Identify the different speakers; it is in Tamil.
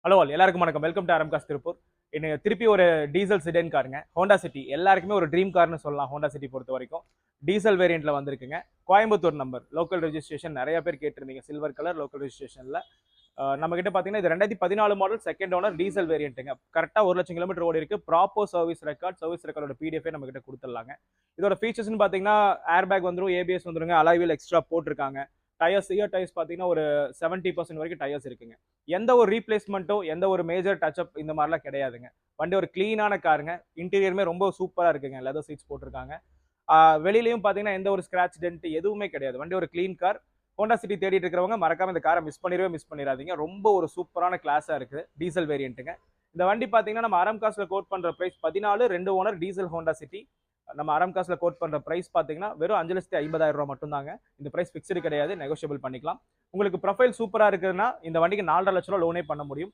Speaker 1: ஹலோ ஆல் எல்லாருக்கும் வணக்கம். வெல்கம் டு ஆரம் காஸ் திருப்பூர். இன்னைக்கு திருப்பி ஒரு டீசல் செடன் காருங்க, ஹோண்டா சிட்டி. எல்லாருக்குமே ஒரு ட்ரீம் கார்னு சொல்லலாம். ஹோண்டா சிட்டி பொறுத்த வரைக்கும் டீசல் வேரியண்ட்ல வந்திருக்குங்க. Coimbatore number, local registration. நிறைய பேர் கேட்டிருந்தீங்க, சில்வர் கலர் லோக்கல் ரெஜிஸ்ட்ரேஷன்ல. நம்ம கிட்ட பாத்தீங்கன்னா இது 2014 மாடல், செகண்ட் ஓனர், டீசல் வேரியண்ட்டுங்க. கரெக்டா 1,00,000 கிலோமீட்டர் ஓடி இருக்கு. ப்ராப்பர் சர்வீஸ் ரெக்கார்டோட பிடிஎஃப் நம்ம கிட்ட கொடுத்துடலாங்க. இதோட ஃபீச்சர்ஸ்னு பாத்தீங்கன்னா ஏர் பேக் வந்துடும், ஏபிஎஸ் வந்துருங்க, அலாய் வீல் எக்ஸ்ட்ரா போட்டிருக்காங்க. டயர்ஸ், இயர் டயர்ஸ் பார்த்தீங்கன்னா ஒரு 70% வரைக்கும் டயர்ஸ் இருக்குங்க. எந்த ஒரு ரீப்ளேஸ்மெண்ட்டோ எந்த ஒரு மேஜர் டச்சப் இந்த மாதிரிலாம் கிடையாதுங்க. வண்டி ஒரு கிளீனான காருங்க. இன்டீரியருமே ரொம்ப சூப்பராக இருக்குங்க. லெதர் சீட்ஸ் போட்டிருக்காங்க. வெளியிலையும் பார்த்தீங்கன்னா எந்த ஒரு ஸ்கிராச் டென்ட் எதுவுமே கிடையாது. வண்டி ஒரு கிளீன் கார். ஹோண்டா சிட்டி தேடிட்டு இருக்கிறவங்க மறக்காம இந்த காரை மிஸ் பண்ணிடாதீங்க. ரொம்ப ஒரு சூப்பரான கிளாஸாக இருக்குது. டீசல் வேரியண்ட்டுங்க. இந்த வண்டி பார்த்தீங்கன்னா நம்ம அரம் காசுல கோட் பண்ற price 14, 2 owner diesel Honda City. நம்ம அரம் காசுல கோட் பண்ற பிரைஸ் பாத்தீங்கன்னா வெறும் 5,50,000 ரூபாய் மட்டும் தாங்க. இந்த பிரைஸ் பிக்ஸ்டு கிடையாது, நெகோஷியபிள் பண்ணிக்கலாம். உங்களுக்கு ப்ரொஃபைல் சூப்பரா இருக்குன்னா இந்த வண்டிக்கு 4,50,000 ரூபாய் லோனே பண்ண முடியும்.